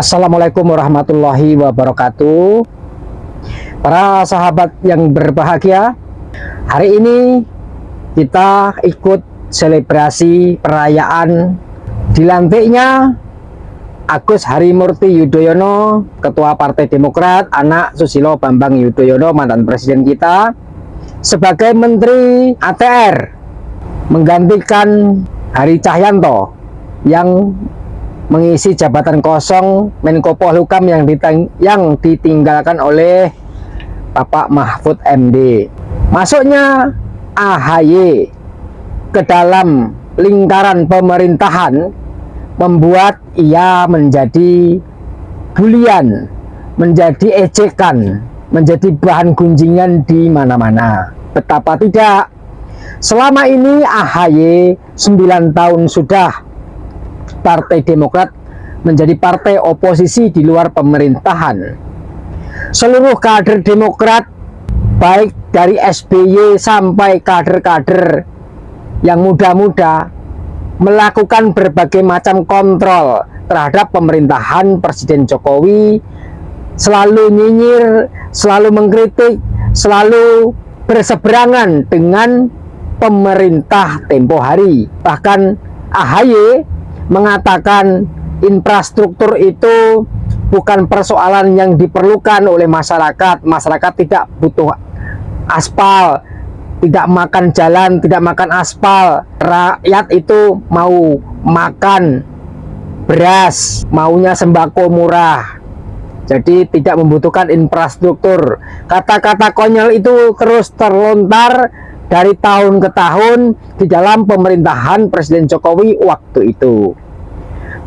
Assalamualaikum warahmatullahi wabarakatuh. Para sahabat yang berbahagia, hari ini kita ikut selebrasi perayaan dilantiknya Agus Harimurti Yudhoyono, Ketua Partai Demokrat, anak Susilo Bambang Yudhoyono, mantan presiden kita, sebagai Menteri ATR, menggantikan Hari Cahyanto yang mengisi jabatan kosong Menko Polhukam yang ditinggalkan oleh Bapak Mahfud MD. Masuknya AHY ke dalam lingkaran pemerintahan membuat ia menjadi bulian, menjadi ejekan, menjadi bahan gunjingan di mana-mana. Betapa tidak, selama ini AHY 9 tahun sudah Partai Demokrat menjadi partai oposisi di luar pemerintahan. Seluruh kader Demokrat, baik dari SBY sampai kader-kader yang muda-muda, melakukan berbagai macam kontrol terhadap pemerintahan Presiden Jokowi, selalu nyinyir, selalu mengkritik, selalu berseberangan dengan pemerintah tempo hari. Bahkan AHY mengatakan infrastruktur itu bukan persoalan yang diperlukan oleh masyarakat. Masyarakat tidak butuh aspal, tidak makan jalan, tidak makan aspal. Rakyat itu mau makan beras, maunya sembako murah. Jadi tidak membutuhkan infrastruktur. Kata-kata konyol itu terus terlontar dari tahun ke tahun di dalam pemerintahan Presiden Jokowi waktu itu.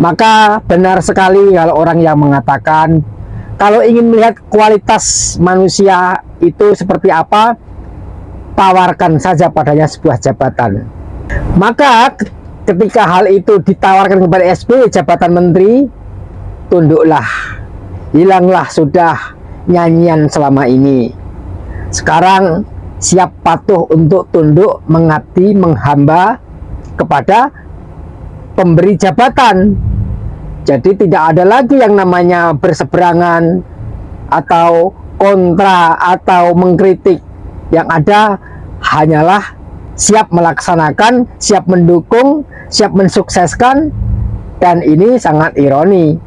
Maka benar sekali kalau orang yang mengatakan kalau ingin melihat kualitas manusia itu seperti apa, tawarkan saja padanya sebuah jabatan. Maka ketika hal itu ditawarkan kepada SBY jabatan menteri, tunduklah, hilanglah sudah nyanyian selama ini. Sekarang siap patuh untuk tunduk, mengabdi, menghamba kepada pemberi jabatan. Jadi tidak ada lagi yang namanya berseberangan atau kontra atau mengkritik. Yang ada hanyalah siap melaksanakan, siap mendukung, siap mensukseskan. Dan ini sangat ironi.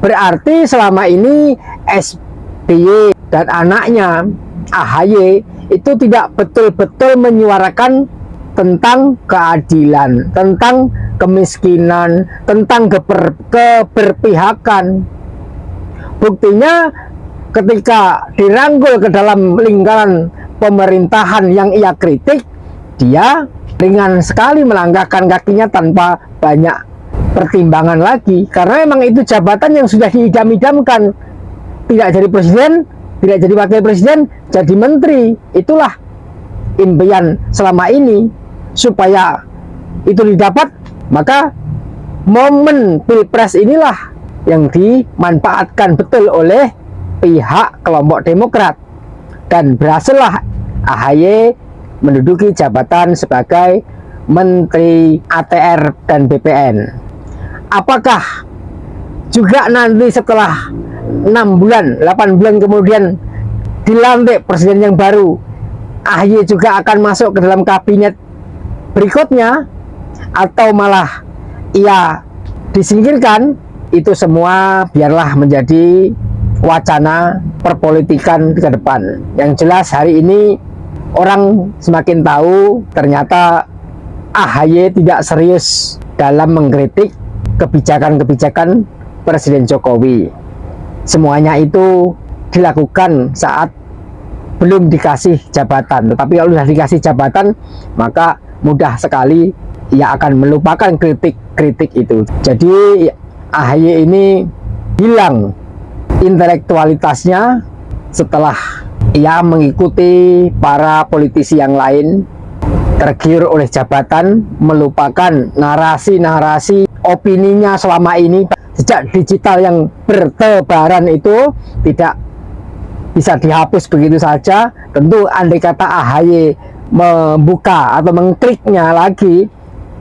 Berarti selama ini SBY dan anaknya AHY itu tidak betul-betul menyuarakan tentang keadilan, tentang kemiskinan, tentang keberpihakan. Buktinya ketika dirangkul ke dalam lingkaran pemerintahan yang ia kritik, dia ringan sekali melangkahkan kakinya tanpa banyak pertimbangan lagi, karena memang itu jabatan yang sudah diidam-idamkan. Tidak jadi presiden, tidak jadi wakil presiden, jadi menteri. Itulah impian selama ini. Supaya itu didapat, maka momen Pilpres inilah yang dimanfaatkan betul oleh pihak kelompok Demokrat. Dan berhasillah AHY menduduki jabatan sebagai Menteri ATR dan BPN. Apakah juga nanti setelah 6 bulan, 8 bulan kemudian dilantik presiden yang baru, AHY juga akan masuk ke dalam kabinet berikutnya, atau malah ia disingkirkan? Itu semua biarlah menjadi wacana perpolitikan ke depan. Yang jelas hari ini orang semakin tahu ternyata AHY tidak serius dalam mengkritik kebijakan-kebijakan Presiden Jokowi. Semuanya itu dilakukan saat belum dikasih jabatan. Tetapi kalau sudah dikasih jabatan, maka mudah sekali ia akan melupakan kritik-kritik itu. Jadi AHY ini hilang intelektualitasnya setelah ia mengikuti para politisi yang lain, tergiur oleh jabatan, melupakan narasi-narasi opininya selama ini. Sejak digital yang bertebaran itu tidak bisa dihapus begitu saja. Tentu andai kata AHY membuka atau mengkliknya lagi,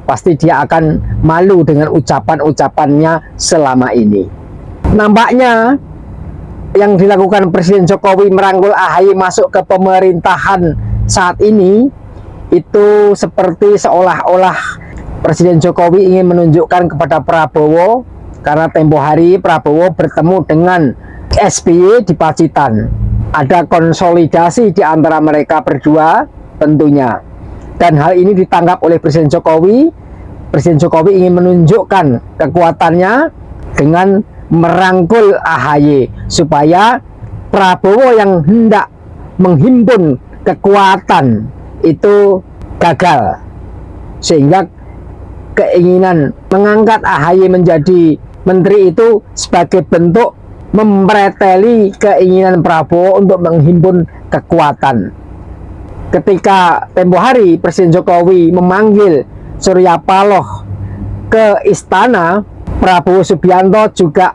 pasti dia akan malu dengan ucapan-ucapannya selama ini. Nampaknya yang dilakukan Presiden Jokowi merangkul AHY masuk ke pemerintahan saat ini itu seperti seolah-olah Presiden Jokowi ingin menunjukkan kepada Prabowo, karena tempo hari Prabowo bertemu dengan SBY di Pacitan. Ada konsolidasi di antara mereka berdua tentunya. Dan hal ini ditangkap oleh Presiden Jokowi. Presiden Jokowi ingin menunjukkan kekuatannya dengan merangkul AHY supaya Prabowo yang hendak menghimpun kekuatan itu gagal, sehingga keinginan mengangkat AHY menjadi menteri itu sebagai bentuk mempreteli keinginan Prabowo untuk menghimpun kekuatan. Ketika tempo hari Presiden Jokowi memanggil Surya Paloh ke istana, Prabowo Subianto juga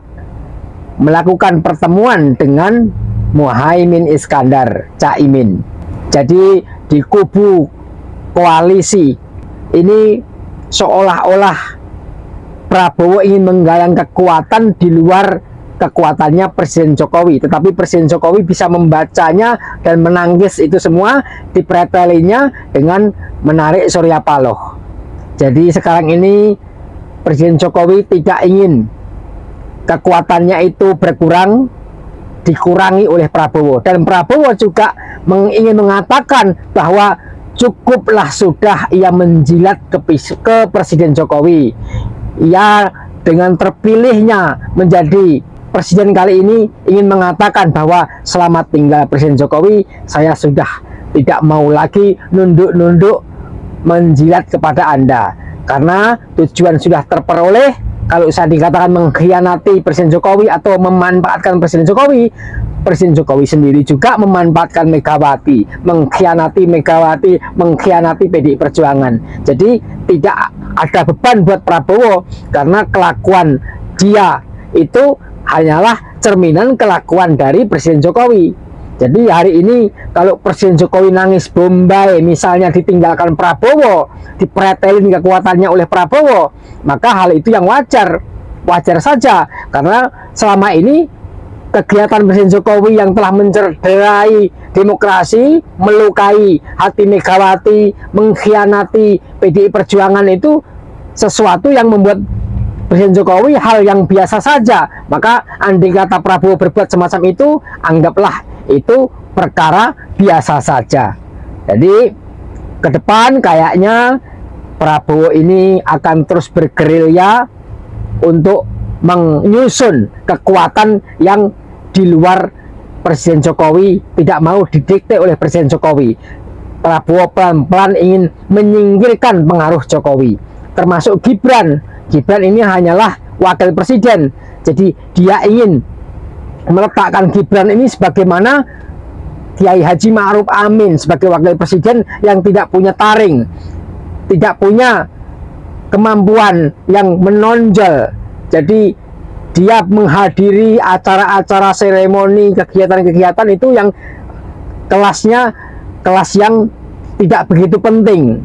melakukan pertemuan dengan Muhaimin Iskandar, Caimin. Jadi di kubu koalisi ini seolah-olah Prabowo ingin menggalang kekuatan di luar kekuatannya Presiden Jokowi, tetapi Presiden Jokowi bisa membacanya dan menangkis itu semua, dipretelinya dengan menarik Surya Paloh. Jadi sekarang ini Presiden Jokowi tidak ingin kekuatannya itu berkurang, dikurangi oleh Prabowo. Dan Prabowo juga ingin mengatakan bahwa cukuplah sudah ia menjilat ke Presiden Jokowi. Ia dengan terpilihnya menjadi presiden kali ini ingin mengatakan bahwa selamat tinggal Presiden Jokowi, saya sudah tidak mau lagi nunduk-nunduk menjilat kepada Anda, karena tujuan sudah terperoleh. Kalau saya dikatakan mengkhianati Presiden Jokowi atau memanfaatkan Presiden Jokowi, Presiden Jokowi sendiri juga memanfaatkan Megawati, mengkhianati Megawati, mengkhianati PDI Perjuangan. Jadi tidak ada beban buat Prabowo, karena kelakuan dia itu hanyalah cerminan kelakuan dari Presiden Jokowi. Jadi hari ini kalau Presiden Jokowi nangis Bombay misalnya ditinggalkan Prabowo, dipretelin kekuatannya oleh Prabowo, maka hal itu yang wajar saja, karena selama ini kegiatan Presiden Jokowi yang telah mencederai demokrasi, melukai hati Megawati, mengkhianati PDI Perjuangan itu sesuatu yang membuat Presiden Jokowi hal yang biasa saja. Maka andai kata Prabowo berbuat semacam itu, anggaplah itu perkara biasa saja. Jadi ke depan kayaknya Prabowo ini akan terus bergerilya untuk menyusun kekuatan yang di luar Presiden Jokowi, tidak mau didikte oleh Presiden Jokowi. Prabowo pelan-pelan ingin menyingkirkan pengaruh Jokowi, termasuk Gibran. Gibran ini hanyalah wakil presiden, jadi dia ingin meletakkan Gibran ini sebagaimana Kiai Haji Ma'ruf Amin sebagai wakil presiden yang tidak punya taring, tidak punya kemampuan yang menonjol. Jadi dia menghadiri acara-acara seremoni, kegiatan-kegiatan itu yang kelasnya kelas yang tidak begitu penting.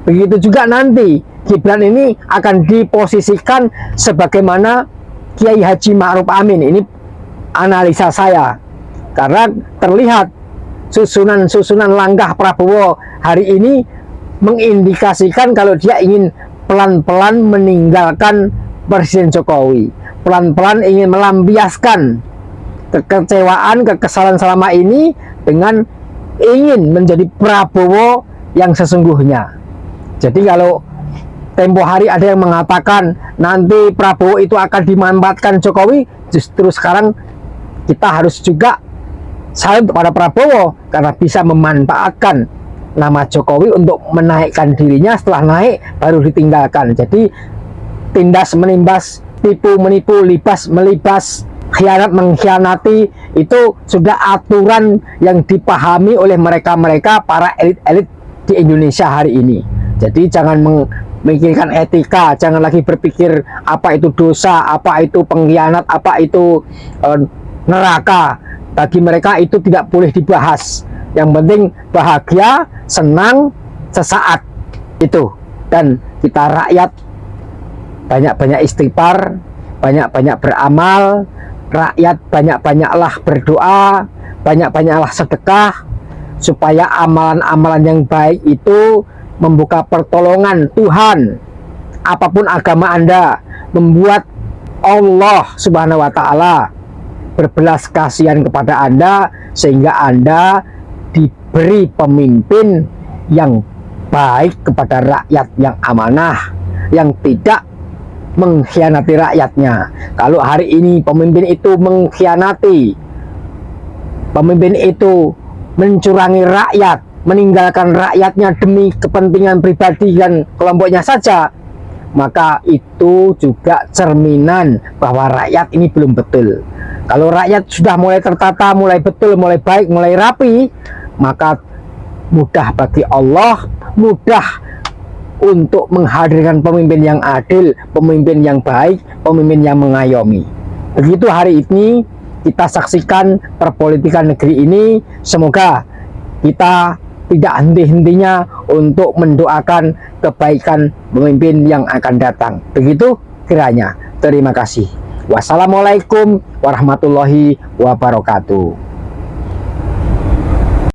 Begitu juga nanti Gibran ini akan diposisikan sebagaimana Kiai Haji Ma'ruf Amin. Ini analisa saya, karena terlihat susunan langkah Prabowo hari ini mengindikasikan kalau dia ingin pelan-pelan meninggalkan Presiden Jokowi, pelan-pelan ingin melampiaskan kekecewaan, kekesalan selama ini dengan ingin menjadi Prabowo yang sesungguhnya. Jadi kalau tempo hari ada yang mengatakan nanti Prabowo itu akan dimanfaatkan Jokowi, justru sekarang kita harus juga salut kepada Prabowo karena bisa memanfaatkan nama Jokowi untuk menaikkan dirinya, setelah naik baru ditinggalkan. Jadi tindas menimbas, tipu menipu, libas melibas, khianat mengkhianati, itu sudah aturan yang dipahami oleh mereka-mereka para elit-elit di Indonesia hari ini. Jadi jangan memikirkan etika, jangan lagi berpikir apa itu dosa, apa itu pengkhianat, apa itu neraka. Bagi mereka itu tidak boleh dibahas. Yang penting bahagia, senang, sesaat itu. Dan kita rakyat banyak-banyak istighfar, banyak-banyak beramal, rakyat banyak-banyaklah berdoa, banyak-banyaklah sedekah, supaya amalan-amalan yang baik itu membuka pertolongan Tuhan. Apapun agama Anda, membuat Allah Subhanahu wa Ta'ala berbelas kasihan kepada Anda, sehingga Anda diberi pemimpin yang baik kepada rakyat yang amanah, yang tidak mengkhianati rakyatnya. Kalau hari ini pemimpin itu mengkhianati, pemimpin itu mencurangi rakyat, meninggalkan rakyatnya demi kepentingan pribadi dan kelompoknya saja, maka itu juga cerminan bahwa rakyat ini belum betul. Kalau rakyat sudah mulai tertata, mulai betul, mulai baik, mulai rapi, maka mudah bagi Allah, mudah untuk menghadirkan pemimpin yang adil, pemimpin yang baik, pemimpin yang mengayomi. Begitu hari ini kita saksikan perpolitikan negeri ini. Semoga kita tidak henti-hentinya untuk mendoakan kebaikan pemimpin yang akan datang. Begitu kiranya. Terima kasih. Wassalamualaikum warahmatullahi wabarakatuh.